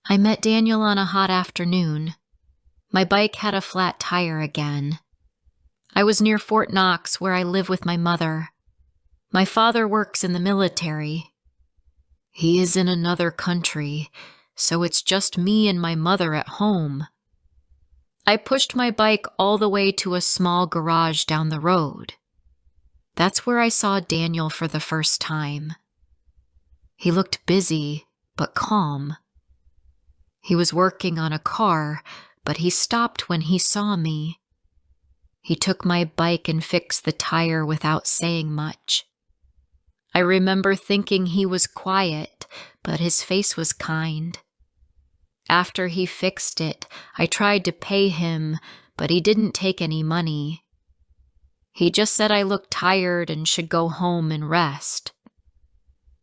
I met Daniel on a hot afternoon. My bike had a flat tire again. I was near Fort Knox, where I live with my mother. My father works in the military. He is in another country, so it's just me and my mother at home. I pushed my bike all the way to a small garage down the road. That's where I saw Daniel for the first time. He looked busy, but calm. He was working on a car, but he stopped when he saw me. He took my bike and fixed the tire without saying much. I remember thinking he was quiet, but his face was kind. After he fixed it, I tried to pay him, but he didn't take any money. He just said I looked tired and should go home and rest.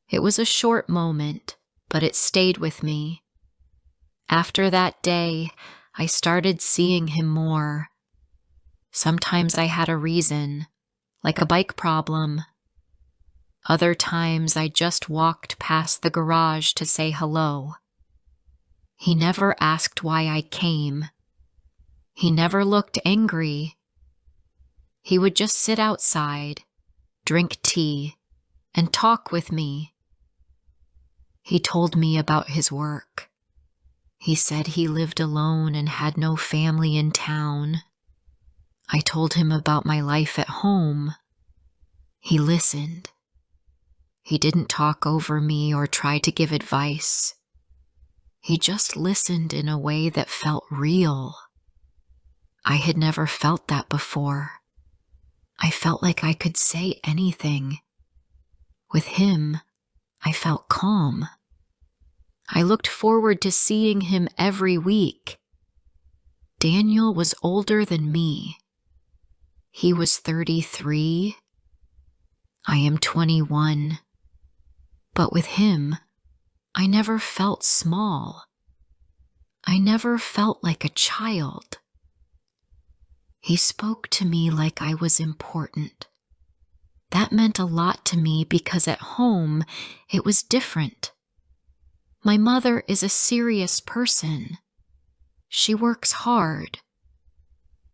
It was a short moment, but it stayed with me. After that day, I started seeing him more. Sometimes I had a reason, like a bike problem. Other times I just walked past the garage to say hello. He never asked why I came. He never looked angry. He would just sit outside, drink tea, and talk with me. He told me about his work. He said he lived alone and had no family in town. I told him about my life at home. He listened. He didn't talk over me or try to give advice. He just listened in a way that felt real. I had never felt that before. I felt like I could say anything. With him, I felt calm. I looked forward to seeing him every week. Daniel was older than me. He was 33. I am 21. But with him, I never felt small. I never felt like a child. He spoke to me like I was important. That meant a lot to me because at home, it was different. My mother is a serious person. She works hard.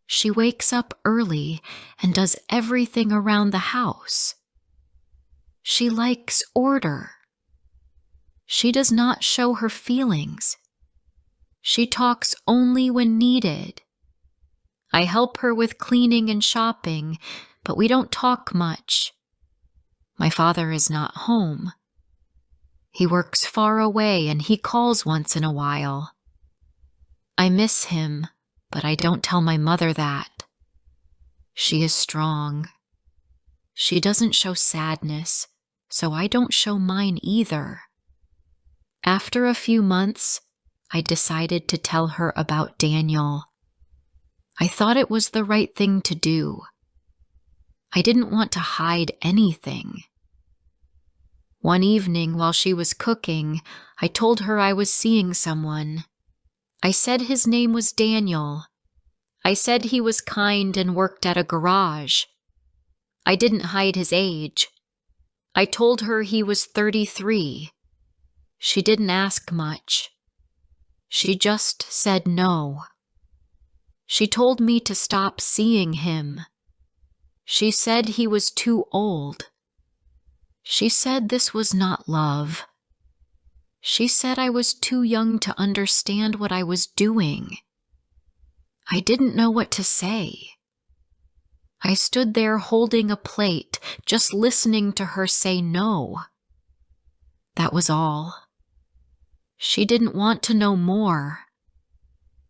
She wakes up early and does everything around the house. She likes order. She does not show her feelings. She talks only when needed. I help her with cleaning and shopping, but we don't talk much. My father is not home. He works far away and he calls once in a while. I miss him, but I don't tell my mother that. She is strong. She doesn't show sadness, so I don't show mine either. After a few months, I decided to tell her about Daniel. I thought it was the right thing to do. I didn't want to hide anything. One evening while she was cooking, I told her I was seeing someone. I said his name was Daniel. I said he was kind and worked at a garage. I didn't hide his age. I told her he was 33. She didn't ask much. She just said no. She told me to stop seeing him. She said he was too old. She said this was not love. She said I was too young to understand what I was doing. I didn't know what to say. I stood there holding a plate, just listening to her say no. That was all. She didn't want to know more.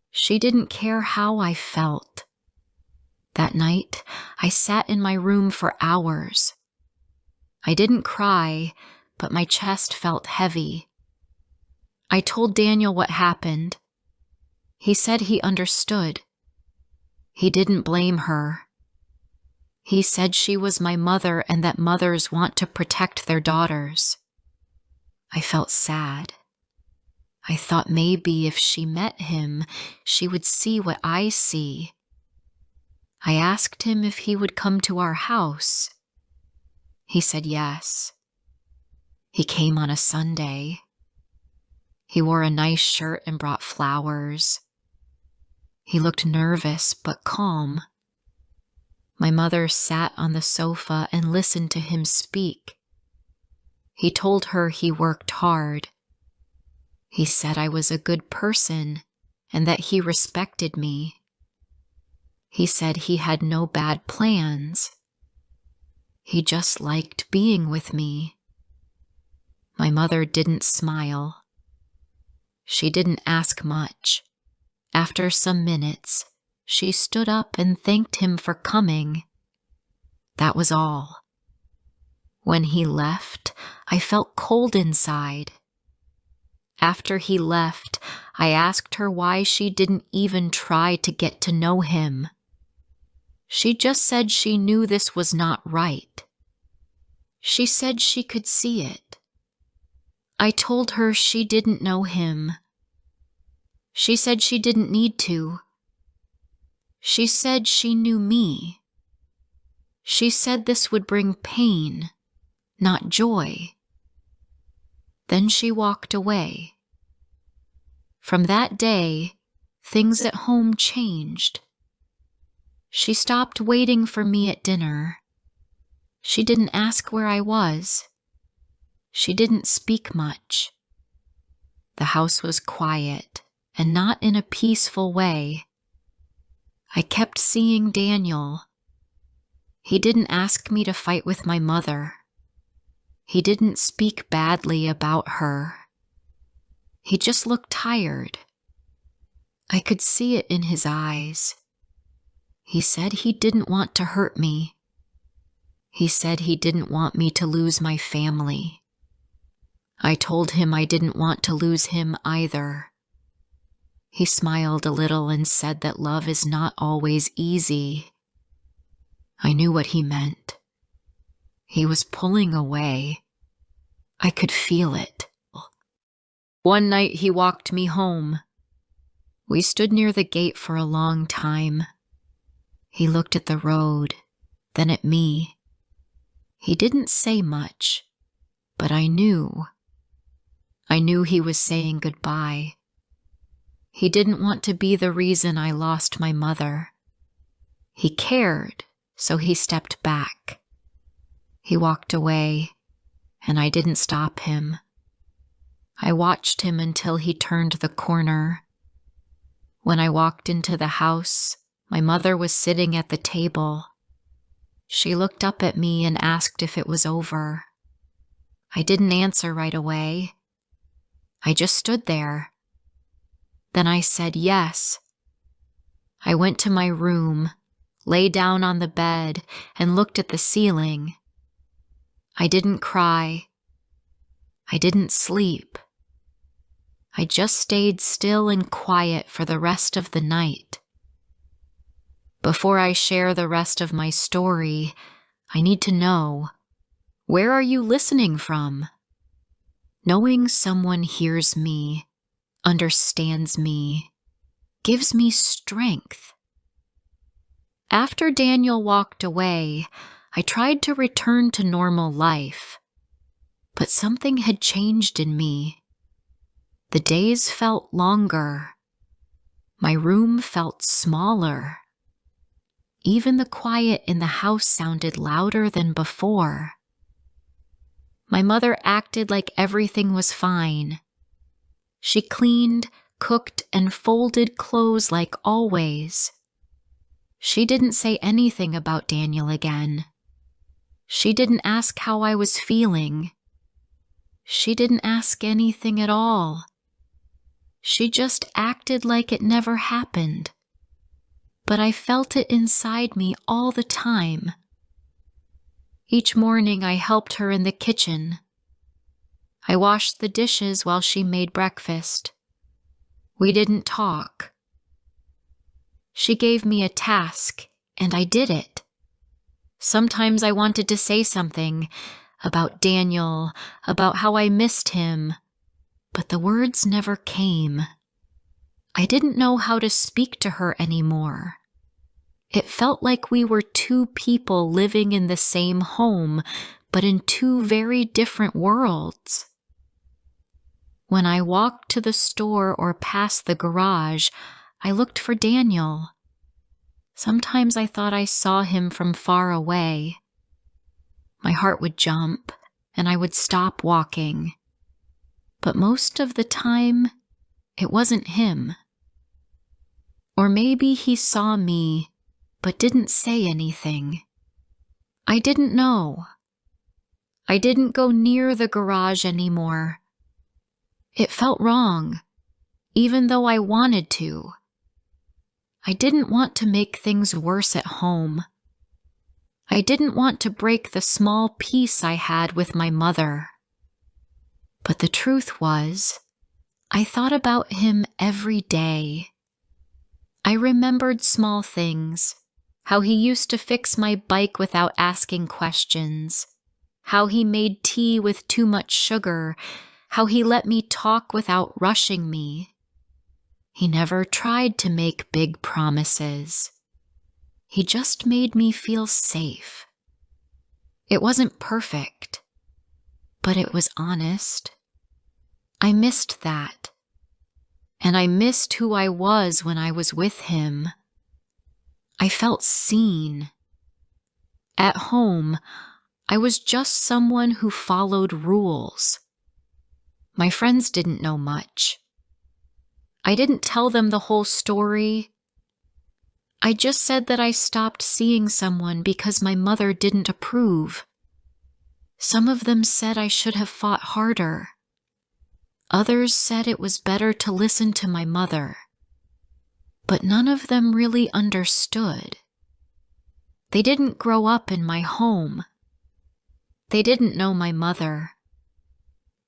She didn't care how I felt. That night, I sat in my room for hours. I didn't cry, but my chest felt heavy. I told Daniel what happened. He said he understood. He didn't blame her. He said she was my mother and that mothers want to protect their daughters. I felt sad. I thought maybe if she met him, she would see what I see. I asked him if he would come to our house. He said yes. He came on a Sunday. He wore a nice shirt and brought flowers. He looked nervous but calm. My mother sat on the sofa and listened to him speak. He told her he worked hard. He said I was a good person and that he respected me. He said he had no bad plans. He just liked being with me. My mother didn't smile. She didn't ask much. After some minutes, she stood up and thanked him for coming. That was all. When he left, I felt cold inside. After he left, I asked her why she didn't even try to get to know him. She just said she knew this was not right. She said she could see it. I told her she didn't know him. She said she didn't need to. She said she knew me. She said this would bring pain, not joy. Then she walked away. From that day, things at home changed. She stopped waiting for me at dinner. She didn't ask where I was. She didn't speak much. The house was quiet and not in a peaceful way. I kept seeing Daniel. He didn't ask me to fight with my mother. He didn't speak badly about her. He just looked tired. I could see it in his eyes. He said he didn't want to hurt me. He said he didn't want me to lose my family. I told him I didn't want to lose him either. He smiled a little and said that love is not always easy. I knew what he meant. He was pulling away. I could feel it. One night he walked me home. We stood near the gate for a long time. He looked at the road, then at me. He didn't say much, but I knew. I knew he was saying goodbye. He didn't want to be the reason I lost my mother. He cared, so he stepped back. He walked away, and I didn't stop him. I watched him until he turned the corner. When I walked into the house, my mother was sitting at the table. She looked up at me and asked if it was over. I didn't answer right away. I just stood there. Then I said yes. I went to my room, lay down on the bed, and looked at the ceiling. I didn't cry. I didn't sleep. I just stayed still and quiet for the rest of the night. Before I share the rest of my story, I need to know, where are you listening from? Knowing someone hears me, understands me, gives me strength. After Daniel walked away, I tried to return to normal life, but something had changed in me. The days felt longer. My room felt smaller. Even the quiet in the house sounded louder than before. My mother acted like everything was fine. She cleaned, cooked, and folded clothes like always. She didn't say anything about Daniel again. She didn't ask how I was feeling. She didn't ask anything at all. She just acted like it never happened. But I felt it inside me all the time. Each morning I helped her in the kitchen. I washed the dishes while she made breakfast. We didn't talk. She gave me a task, and I did it. Sometimes I wanted to say something about Daniel, about how I missed him, but the words never came. I didn't know how to speak to her anymore. It felt like we were two people living in the same home, but in two very different worlds. When I walked to the store or past the garage, I looked for Daniel. Sometimes I thought I saw him from far away. My heart would jump, and I would stop walking. But most of the time, it wasn't him. Or maybe he saw me, but didn't say anything. I didn't know. I didn't go near the garage anymore. It felt wrong, even though I wanted to. I didn't want to make things worse at home. I didn't want to break the small peace I had with my mother. But the truth was, I thought about him every day. I remembered small things, how he used to fix my bike without asking questions, how he made tea with too much sugar, how he let me talk without rushing me. He never tried to make big promises. He just made me feel safe. It wasn't perfect, but it was honest. I missed that. And I missed who I was when I was with him. I felt seen. At home, I was just someone who followed rules. My friends didn't know much. I didn't tell them the whole story. I just said that I stopped seeing someone because my mother didn't approve. Some of them said I should have fought harder. Others said it was better to listen to my mother. But none of them really understood. They didn't grow up in my home. They didn't know my mother.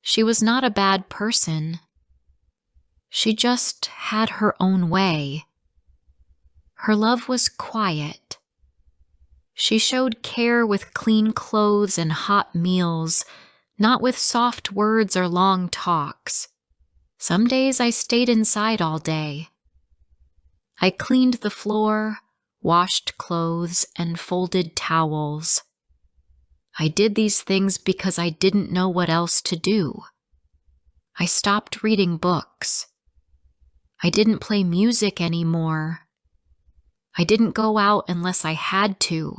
She was not a bad person. She just had her own way. Her love was quiet. She showed care with clean clothes and hot meals, not with soft words or long talks. Some days I stayed inside all day. I cleaned the floor, washed clothes, and folded towels. I did these things because I didn't know what else to do. I stopped reading books. I didn't play music anymore. I didn't go out unless I had to.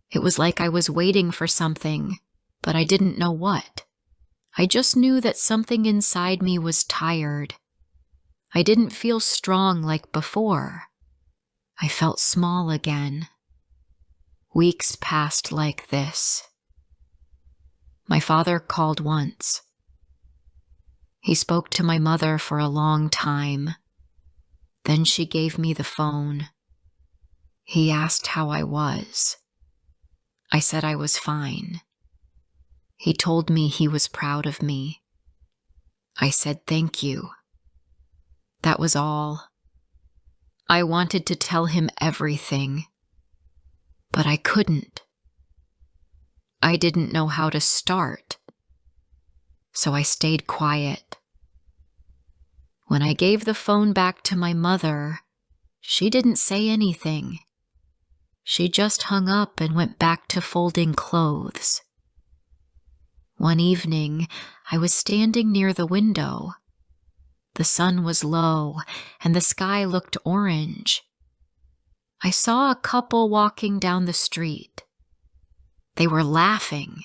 It was like I was waiting for something, but I didn't know what. I just knew that something inside me was tired. I didn't feel strong like before. I felt small again. Weeks passed like this. My father called once. He spoke to my mother for a long time. Then she gave me the phone. He asked how I was. I said I was fine. He told me he was proud of me. I said thank you. That was all. I wanted to tell him everything, but I couldn't. I didn't know how to start, so I stayed quiet. When I gave the phone back to my mother, she didn't say anything. She just hung up and went back to folding clothes. One evening, I was standing near the window. The sun was low, and the sky looked orange. I saw a couple walking down the street. They were laughing.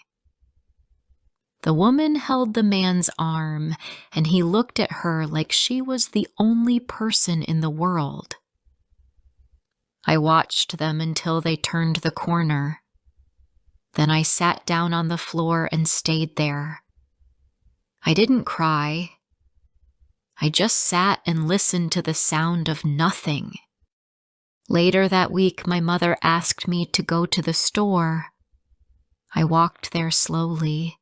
The woman held the man's arm, and he looked at her like she was the only person in the world. I watched them until they turned the corner. Then I sat down on the floor and stayed there. I didn't cry. I just sat and listened to the sound of nothing. Later that week, my mother asked me to go to the store. I walked there slowly.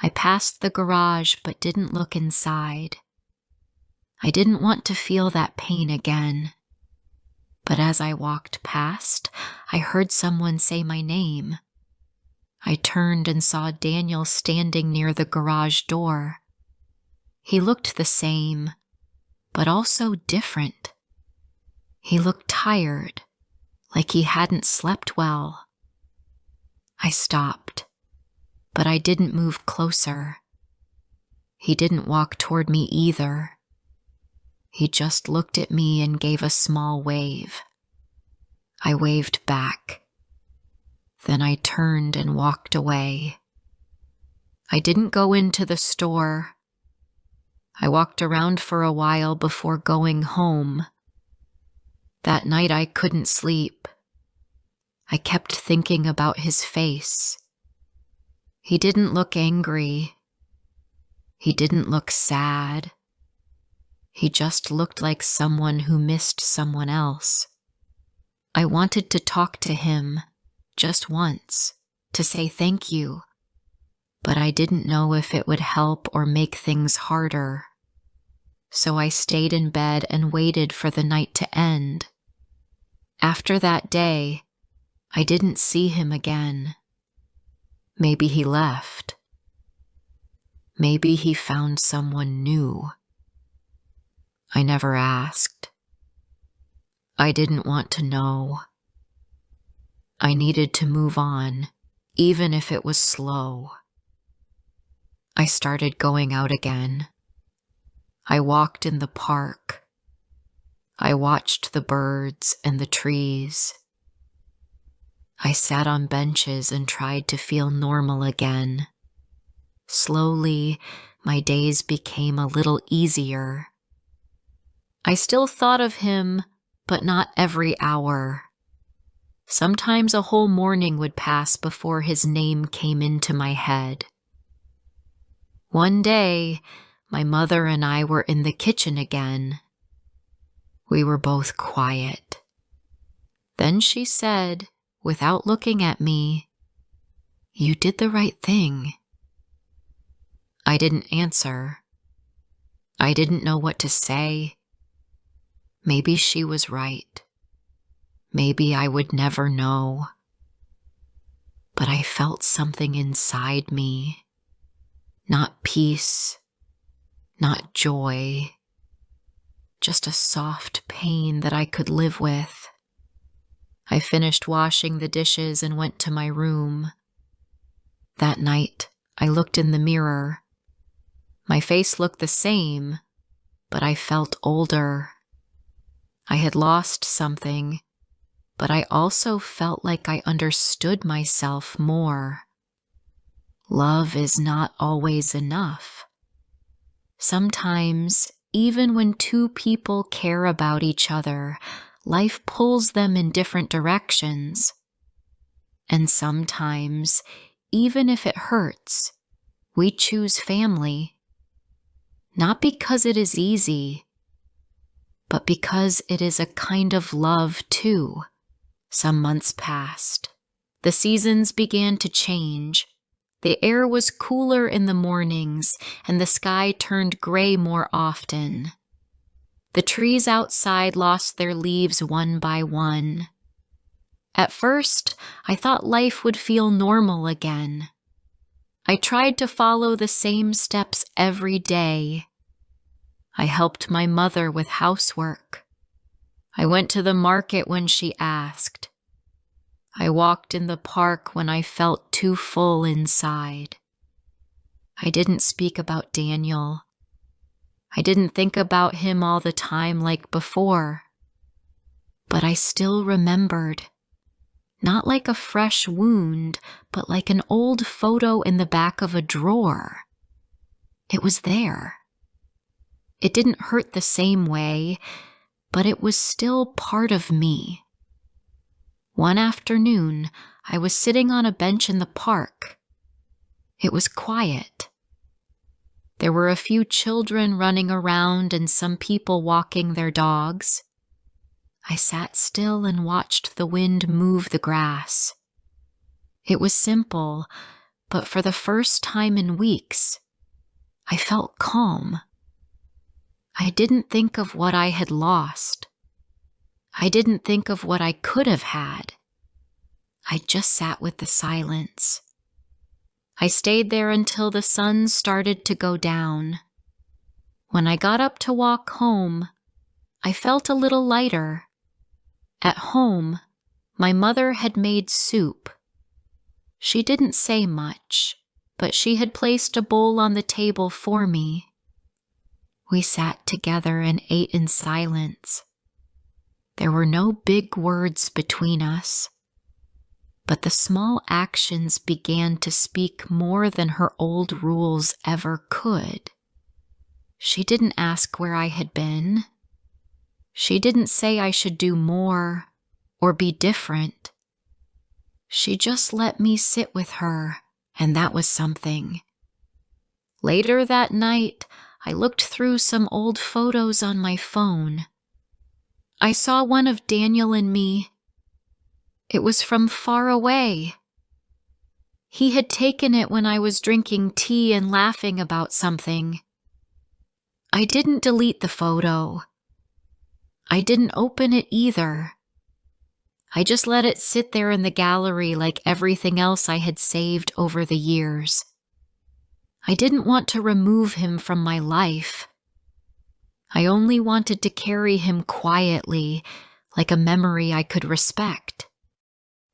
I passed the garage but didn't look inside. I didn't want to feel that pain again. But as I walked past, I heard someone say my name. I turned and saw Daniel standing near the garage door. He looked the same, but also different. He looked tired, like he hadn't slept well. I stopped, but I didn't move closer. He didn't walk toward me either. He just looked at me and gave a small wave. I waved back. Then I turned and walked away. I didn't go into the store. I walked around for a while before going home. That night I couldn't sleep. I kept thinking about his face. He didn't look angry. He didn't look sad. He just looked like someone who missed someone else. I wanted to talk to him, just once, to say thank you, but I didn't know if it would help or make things harder. So I stayed in bed and waited for the night to end. After that day, I didn't see him again. Maybe he left. Maybe he found someone new. I never asked. I didn't want to know. I needed to move on, even if it was slow. I started going out again. I walked in the park. I watched the birds and the trees. I sat on benches and tried to feel normal again. Slowly, my days became a little easier. I still thought of him, but not every hour. Sometimes a whole morning would pass before his name came into my head. One day, my mother and I were in the kitchen again. We were both quiet. Then she said, without looking at me, "You did the right thing." I didn't answer. I didn't know what to say. Maybe she was right. Maybe I would never know. But I felt something inside me. Not peace, not joy, just a soft pain that I could live with. I finished washing the dishes and went to my room. That night, I looked in the mirror. My face looked the same, but I felt older. I had lost something, but I also felt like I understood myself more. Love is not always enough. Sometimes, even when two people care about each other, life pulls them in different directions. And sometimes, even if it hurts, we choose family. Not because it is easy, but because it is a kind of love too. Some months passed. The seasons began to change. The air was cooler in the mornings, and the sky turned gray more often. The trees outside lost their leaves one by one. At first, I thought life would feel normal again. I tried to follow the same steps every day. I helped my mother with housework. I went to the market when she asked. I walked in the park when I felt too full inside. I didn't speak about Daniel. I didn't think about him all the time like before. But I still remembered. Not like a fresh wound, but like an old photo in the back of a drawer. It was there. It didn't hurt the same way, but it was still part of me. One afternoon, I was sitting on a bench in the park. It was quiet. There were a few children running around and some people walking their dogs. I sat still and watched the wind move the grass. It was simple, but for the first time in weeks, I felt calm. I didn't think of what I had lost. I didn't think of what I could have had. I just sat with the silence. I stayed there until the sun started to go down. When I got up to walk home, I felt a little lighter. At home, my mother had made soup. She didn't say much, but she had placed a bowl on the table for me. We sat together and ate in silence. There were no big words between us, but the small actions began to speak more than her old rules ever could. She didn't ask where I had been. She didn't say I should do more or be different. She just let me sit with her, and that was something. Later that night, I looked through some old photos on my phone. I saw one of Daniel and me. It was from far away. He had taken it when I was drinking tea and laughing about something. I didn't delete the photo. I didn't open it either. I just let it sit there in the gallery like everything else I had saved over the years. I didn't want to remove him from my life. I only wanted to carry him quietly, like a memory I could respect.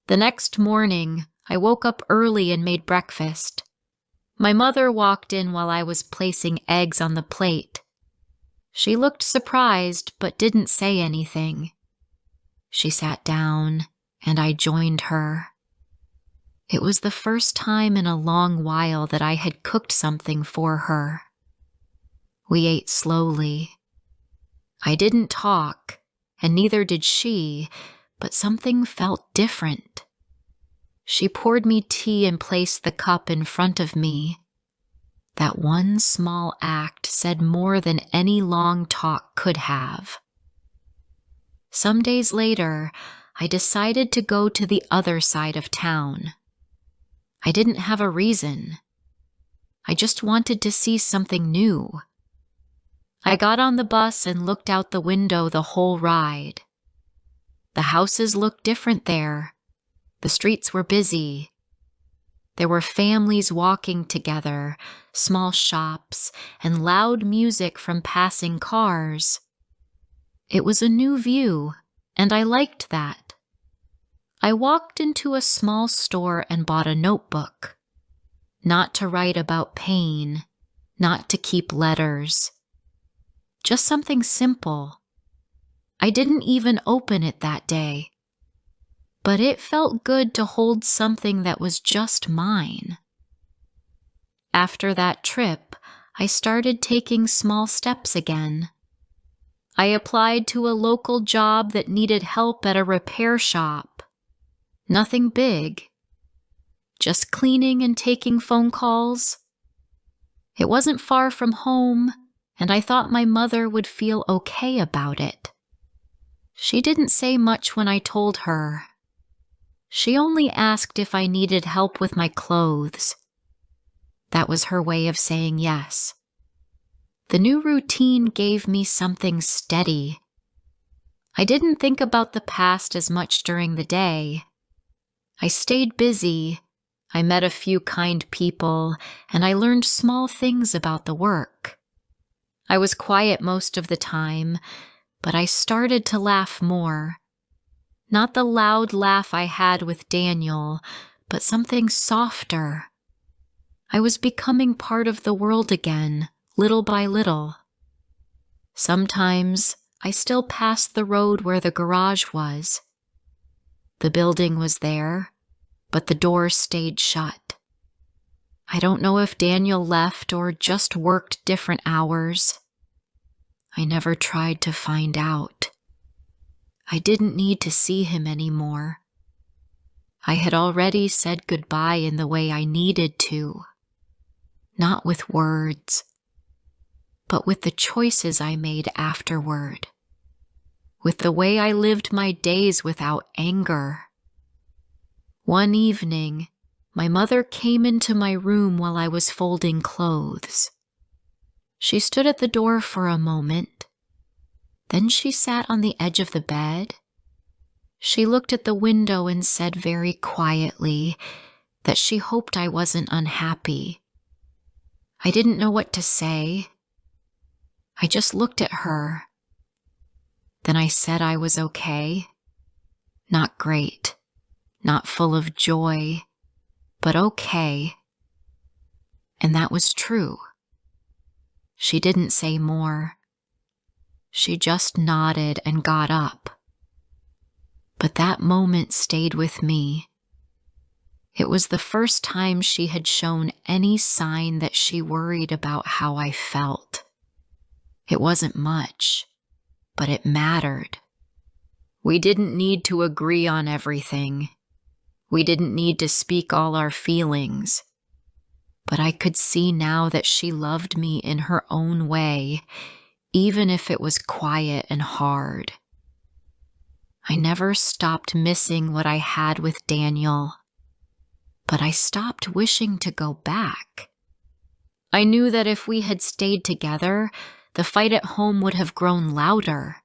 The next morning, I woke up early and made breakfast. My mother walked in while I was placing eggs on the plate. She looked surprised but didn't say anything. She sat down, and I joined her. It was the first time in a long while that I had cooked something for her. We ate slowly. I didn't talk, and neither did she, but something felt different. She poured me tea and placed the cup in front of me. That one small act said more than any long talk could have. Some days later, I decided to go to the other side of town. I didn't have a reason. I just wanted to see something new. I got on the bus and looked out the window the whole ride. The houses looked different there. The streets were busy. There were families walking together, small shops, and loud music from passing cars. It was a new view, and I liked that. I walked into a small store and bought a notebook. Not to write about pain, not to keep letters. Just something simple. I didn't even open it that day. But it felt good to hold something that was just mine. After that trip, I started taking small steps again. I applied to a local job that needed help at a repair shop. Nothing big. Just cleaning and taking phone calls. It wasn't far from home, and I thought my mother would feel okay about it. She didn't say much when I told her. She only asked if I needed help with my clothes. That was her way of saying yes. The new routine gave me something steady. I didn't think about the past as much during the day. I stayed busy. I met a few kind people, and I learned small things about the work. I was quiet most of the time, but I started to laugh more. Not the loud laugh I had with Daniel, but something softer. I was becoming part of the world again, little by little. Sometimes I still passed the road where the garage was. The building was there, but the door stayed shut. I don't know if Daniel left or just worked different hours. I never tried to find out. I didn't need to see him anymore. I had already said goodbye in the way I needed to. Not with words, but with the choices I made afterward. With the way I lived my days without anger. One evening, my mother came into my room while I was folding clothes. She stood at the door for a moment. Then she sat on the edge of the bed. She looked at the window and said very quietly that she hoped I wasn't unhappy. I didn't know what to say. I just looked at her. Then I said I was okay. Not great, not full of joy, but okay. And that was true. She didn't say more. She just nodded and got up. But that moment stayed with me. It was the first time she had shown any sign that she worried about how I felt. It wasn't much, but it mattered. We didn't need to agree on everything. We didn't need to speak all our feelings. But I could see now that she loved me in her own way, even if it was quiet and hard. I never stopped missing what I had with Daniel, but I stopped wishing to go back. I knew that if we had stayed together, the fight at home would have grown louder.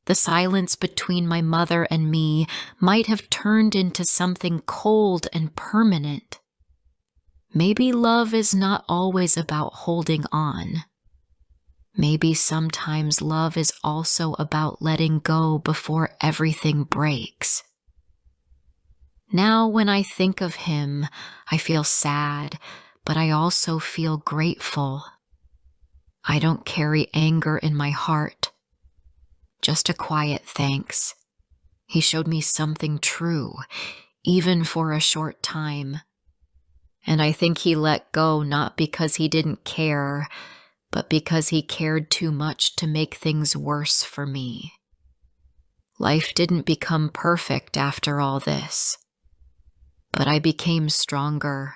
The silence between my mother and me might have turned into something cold and permanent. Maybe love is not always about holding on. Maybe sometimes love is also about letting go before everything breaks. Now when I think of him, I feel sad, but I also feel grateful. I don't carry anger in my heart, just a quiet thanks. He showed me something true, even for a short time. And I think he let go not because he didn't care, but because he cared too much to make things worse for me. Life didn't become perfect after all this, but I became stronger.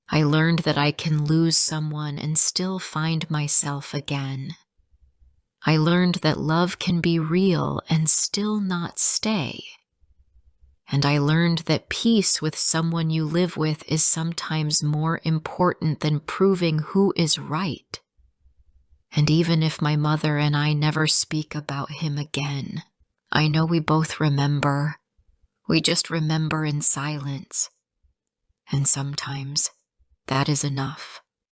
I learned that I can lose someone and still find myself again. I learned that love can be real and still not stay. And I learned that peace with someone you live with is sometimes more important than proving who is right. And even if my mother and I never speak about him again, I know we both remember. We just remember in silence. And sometimes that is enough.